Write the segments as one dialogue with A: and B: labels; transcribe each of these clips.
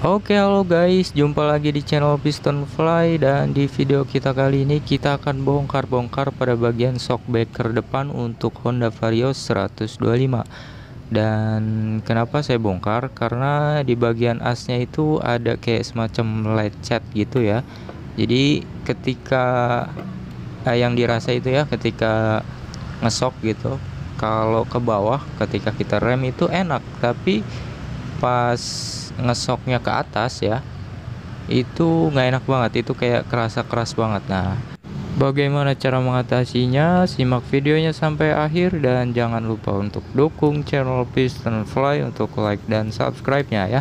A: Oke, halo guys, jumpa lagi di channel Piston Fly, dan di video kita kali ini kita akan bongkar-bongkar pada bagian shock breaker depan untuk Honda Vario 125. Dan kenapa saya bongkar? Karena di bagian asnya itu ada kayak semacam lecet gitu ya. Jadi ketika yang dirasa itu ya, ketika ngesok gitu, kalau ke bawah ketika kita rem itu enak, tapi pas ngesoknya ke atas ya, itu nggak enak banget, itu kayak kerasa keras banget. Nah, bagaimana cara mengatasinya? Simak videonya sampai akhir dan jangan lupa untuk dukung channel Piston Fly untuk like dan subscribe-nya ya.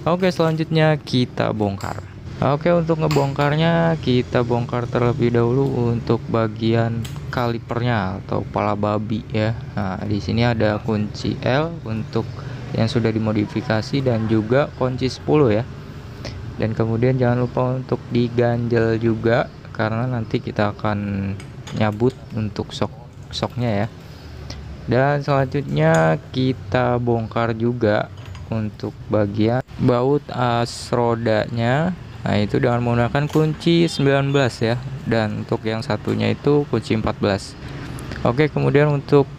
A: Oke, selanjutnya kita bongkar. Oke, untuk ngebongkarnya kita bongkar terlebih dahulu untuk bagian kalipernya atau pala babi ya. Nah, di sini ada kunci L untuk yang sudah dimodifikasi dan juga kunci 10 ya. Dan kemudian jangan lupa untuk diganjel juga, karena nanti kita akan nyabut untuk sok-soknya ya. Dan selanjutnya kita bongkar juga untuk bagian baut as rodanya. Nah, itu dengan menggunakan kunci 19 ya. Dan untuk yang satunya itu kunci 14. Oke, kemudian untuk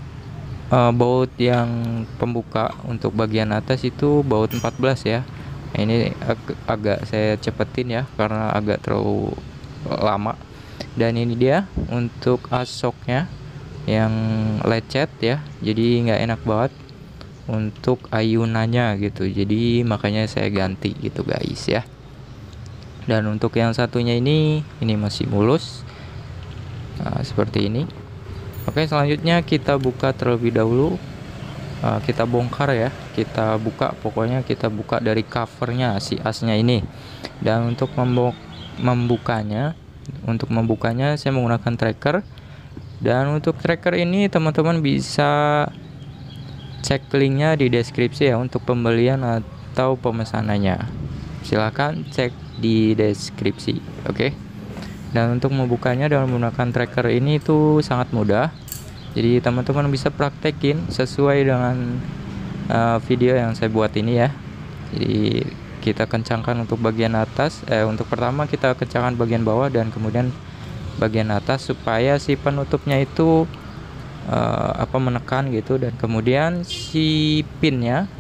A: baut yang pembuka untuk bagian atas itu baut 14 ya. Nah, ini agak saya cepetin ya karena agak terlalu lama. Dan ini dia untuk asoknya yang lecet ya, jadi nggak enak banget untuk ayunannya gitu, jadi makanya saya ganti gitu guys ya. Dan untuk yang satunya ini masih mulus, nah, seperti ini. Oke, selanjutnya kita buka terlebih dahulu. Kita bongkar ya, kita buka, pokoknya kita buka dari covernya si asnya ini. Dan untuk membukanya saya menggunakan tracker. Dan untuk tracker ini teman-teman bisa cek linknya di deskripsi ya untuk pembelian atau pemesanannya. Silahkan cek di deskripsi. Oke. Dan untuk membukanya dengan menggunakan tracker ini itu sangat mudah. Jadi teman-teman bisa praktekin sesuai dengan video yang saya buat ini ya. Jadi kita kencangkan untuk bagian atas, untuk pertama kita kencangkan bagian bawah dan kemudian bagian atas supaya si penutupnya itu menekan gitu, dan kemudian si pinnya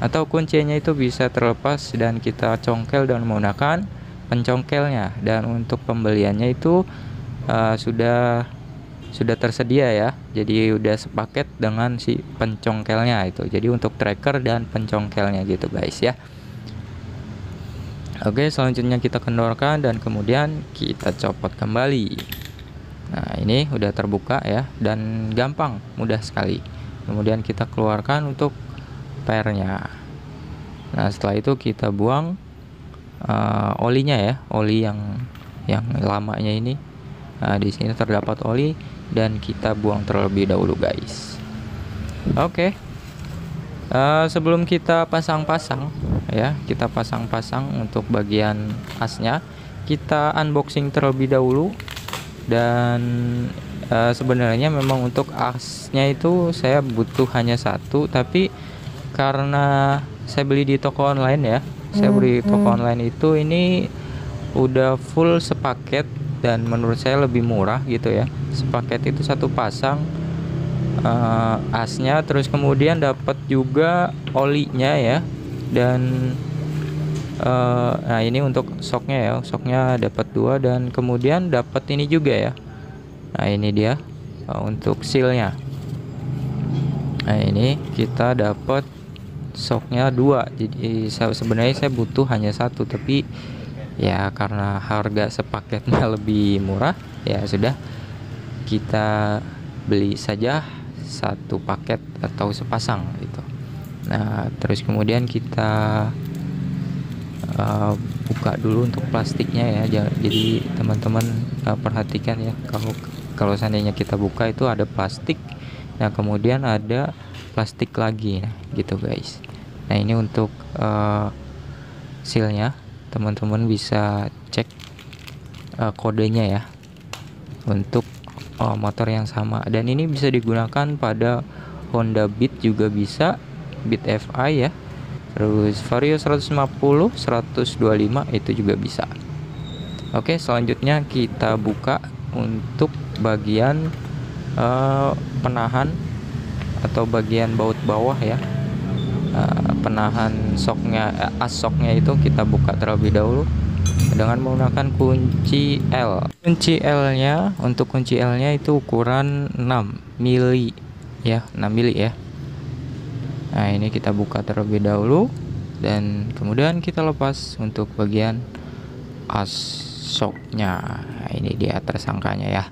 A: atau kuncinya itu bisa terlepas dan kita congkel dan menggunakan pencongkelnya. Dan untuk pembeliannya itu sudah tersedia ya, jadi udah sepaket dengan si pencongkelnya itu. Jadi untuk tracker dan pencongkelnya gitu guys ya. Oke, selanjutnya kita kendorkan dan kemudian kita copot kembali. Nah, ini udah terbuka ya, dan gampang, mudah sekali. Kemudian kita keluarkan untuk pernya. Nah, setelah itu kita buang olinya ya, oli yang lamanya ini. Nah, di sini terdapat oli dan kita buang terlebih dahulu guys. Oke. Sebelum kita pasang-pasang ya, kita pasang-pasang untuk bagian asnya, kita unboxing terlebih dahulu. Dan sebenarnya memang untuk asnya itu saya butuh hanya satu, tapi karena saya beli di toko online ya, saya beli di toko online itu ini udah full sepaket, dan menurut saya lebih murah gitu ya. Sepaket itu satu pasang asnya, terus kemudian dapat juga olinya ya. Dan nah, ini untuk soknya ya, soknya dapat 2, dan kemudian dapat ini juga ya. Nah, ini dia untuk sealnya. Nah, ini kita dapat soknya 2. Jadi sebenarnya saya butuh hanya satu, tapi ya karena harga sepaketnya lebih murah, ya sudah, kita beli saja satu paket atau sepasang gitu. Nah, terus kemudian kita buka dulu untuk plastiknya ya. Jadi teman-teman perhatikan ya, kalau seandainya kita buka itu ada plastik, nah kemudian ada plastik lagi, nah gitu guys. Nah, ini untuk sealnya, teman-teman bisa cek kodenya ya untuk motor yang sama. Dan ini bisa digunakan pada Honda Beat juga bisa, Beat FI ya. terus Vario 150, 125 itu juga bisa. Oke, selanjutnya kita buka untuk bagian penahan atau bagian baut bawah ya. Penahan soknya, as soknya itu kita buka terlebih dahulu dengan menggunakan kunci L. Kunci L-nya, untuk kunci L-nya itu ukuran 6 mili ya, 6 mili ya. Nah, ini kita buka terlebih dahulu dan kemudian kita lepas untuk bagian as soknya. Nah, ini dia tersangkanya ya.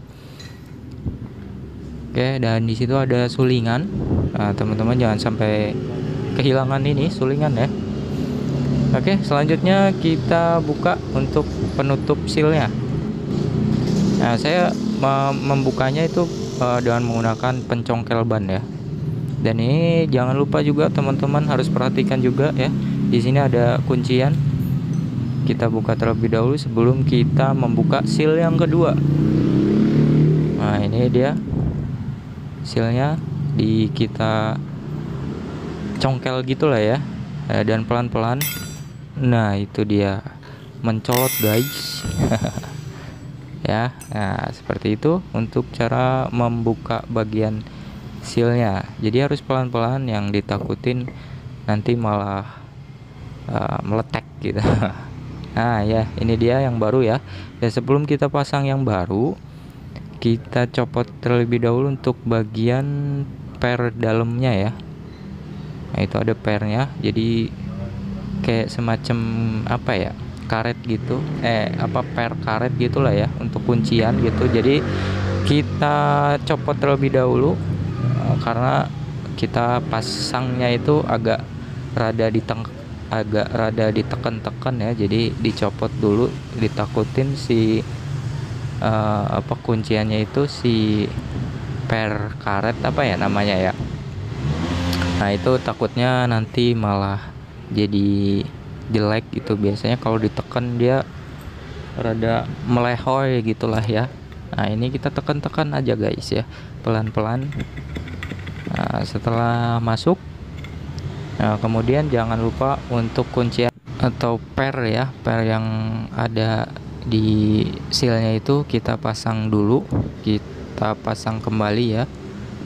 A: Oke, dan di situ ada sulingan. Nah, teman-teman jangan sampai kehilangan ini sulingan ya. Oke, selanjutnya kita buka untuk penutup sealnya. Nah, saya membukanya itu dengan menggunakan pencongkel ban ya. Dan ini jangan lupa juga teman-teman harus perhatikan juga ya. Di sini ada kuncian. Kita buka terlebih dahulu sebelum kita membuka seal yang kedua. Nah, ini dia sealnya, kita congkel gitulah ya, dan pelan-pelan. Nah, itu dia mencolot guys. Ya, nah seperti itu untuk cara membuka bagian sealnya. Jadi harus pelan-pelan, yang ditakutin nanti malah meletek gitu. Nah ya, ini dia yang baru ya. Dan sebelum kita pasang yang baru, kita copot terlebih dahulu untuk bagian per dalamnya ya. Nah, itu ada pernya, jadi kayak semacam apa ya, karet gitu, per karet gitulah ya, untuk kuncian gitu. Jadi kita copot terlebih dahulu karena kita pasangnya itu agak rada ditekan-tekan ya, jadi dicopot dulu, ditakutin si kunciannya itu, si per karet apa ya namanya ya. Nah, itu takutnya nanti malah jadi jelek gitu. Biasanya kalau ditekan dia rada melehoy gitulah ya. Nah, ini kita tekan-tekan aja guys ya, pelan-pelan. Nah, setelah masuk, nah kemudian jangan lupa untuk kuncian atau per ya, per yang ada di sealnya itu kita pasang dulu, kita pasang kembali ya.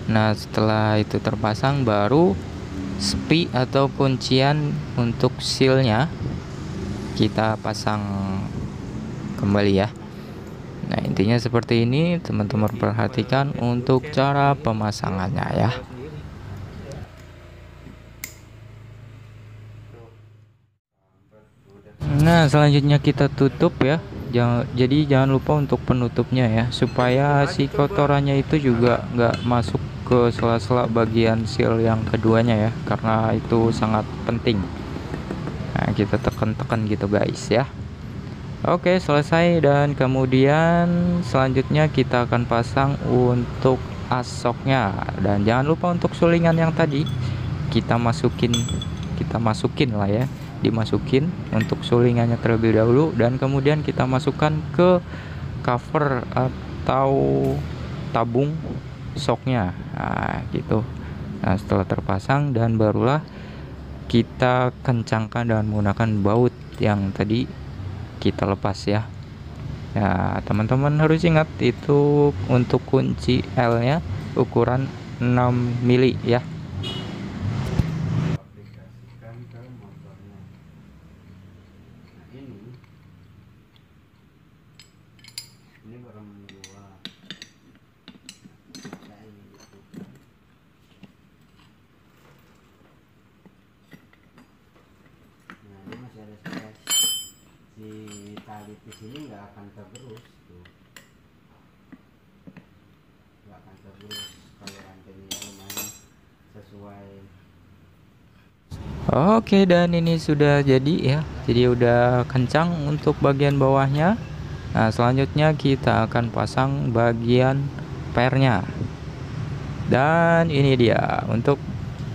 A: Nah, setelah itu terpasang, baru spi atau kuncian untuk sealnya kita pasang kembali ya. Nah, intinya seperti ini, teman-teman perhatikan untuk cara pemasangannya ya. Nah, selanjutnya kita tutup ya. Jadi jangan lupa untuk penutupnya ya, supaya si kotorannya itu juga nggak masuk ke sela-sela bagian seal yang keduanya ya, karena itu sangat penting. Nah, kita tekan-tekan gitu guys ya. Oke, selesai. Dan kemudian selanjutnya kita akan pasang untuk asoknya. Dan jangan lupa untuk sulingan yang tadi kita masukin lah ya, dimasukin untuk sulingannya terlebih dahulu, dan kemudian kita masukkan ke cover atau tabung soknya. Nah, gitu. Nah, setelah terpasang, dan barulah kita kencangkan dengan menggunakan baut yang tadi kita lepas ya. Nah, teman-teman harus ingat itu untuk kunci L nya ukuran 6 mili ya.
B: Ini barang gua. Nah, ini masih ada space. Si tali di sini nggak akan tergerus tuh, nggak akan tergerus kalau rantainya lumayan sesuai.
A: Oke, dan ini sudah jadi ya. Jadi udah kencang untuk bagian bawahnya. Nah, selanjutnya kita akan pasang bagian pernya. Dan ini dia untuk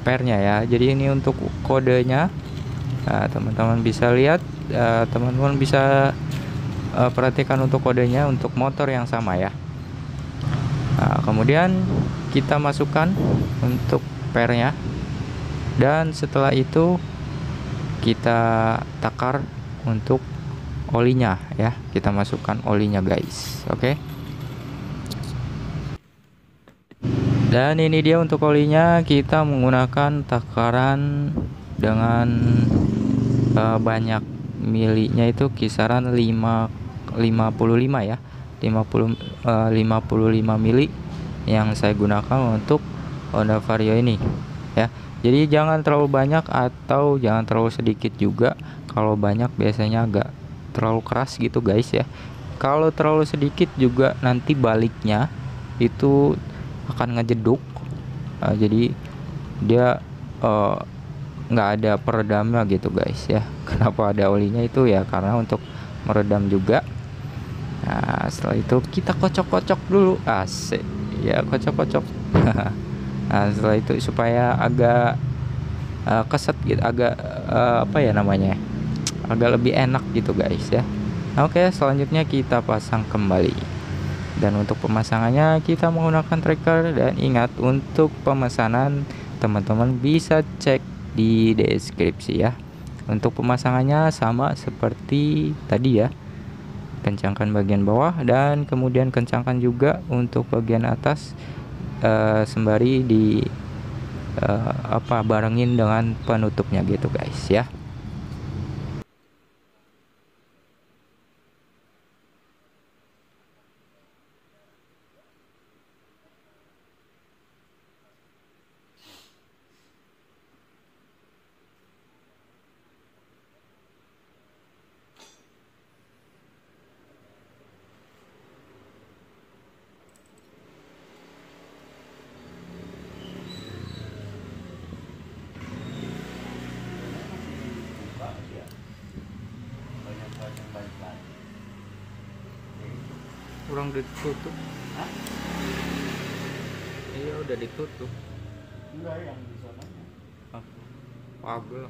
A: pernya ya. Jadi ini untuk kodenya. Nah, teman-teman bisa lihat, teman-teman bisa perhatikan untuk kodenya untuk motor yang sama ya. Nah, kemudian kita masukkan untuk pernya. Dan setelah itu kita takar untuk olinya ya. Kita masukkan olinya guys. Oke. Dan ini dia untuk olinya, kita menggunakan takaran dengan banyak milinya itu kisaran 55 ya. 55 mili yang saya gunakan untuk Honda Vario ini ya. Jadi jangan terlalu banyak atau jangan terlalu sedikit juga. Kalau banyak biasanya agak terlalu keras gitu guys ya. Kalau terlalu sedikit juga nanti baliknya itu akan ngejeduk. Jadi dia nggak ada peredamnya gitu guys ya. Kenapa ada olinya itu ya karena untuk meredam juga. Nah setelah itu kita kocok-kocok dulu, asik ya, kocok-kocok. Nah setelah itu supaya agak keset gitu, agak apa ya namanya, agak lebih enak gitu guys ya. Oke, selanjutnya kita pasang kembali. Dan untuk pemasangannya kita menggunakan tracker, dan ingat untuk pemesanan teman-teman bisa cek di deskripsi ya. Untuk pemasangannya sama seperti tadi ya. Kencangkan bagian bawah dan kemudian kencangkan juga untuk bagian atas, sembari di barengin dengan penutupnya gitu guys ya. Kurang ditutup.
B: Hah?
A: Iya udah ditutup.
B: Enggak, yang di sonanya.
A: Pagel.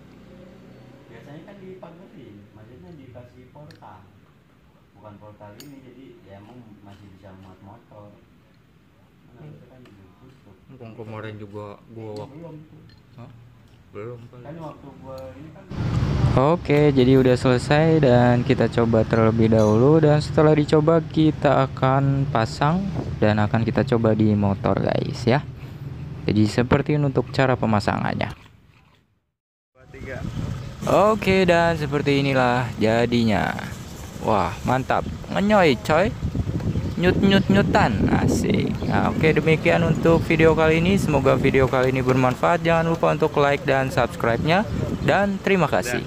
B: Biasanya kan dipagerin, maksudnya dikasih portal. Bukan portal ini, jadi ya emang masih bisa muat motor. Nah, itu kan ditutup.
A: Bukan kemarin juga gua
B: Belum tuh.
A: Hah? Belum
B: Kan waktu gua ini kan
A: Oke, jadi udah selesai dan kita coba terlebih dahulu, dan setelah dicoba kita akan pasang dan akan kita coba di motor guys ya. Jadi seperti ini untuk cara pemasangannya. Oke, dan seperti inilah jadinya. Wah mantap, ngenyoy coy, nyutan asik. Nah, oke, demikian untuk video kali ini. Semoga video kali ini bermanfaat. Jangan lupa untuk like dan subscribe-nya, dan terima kasih.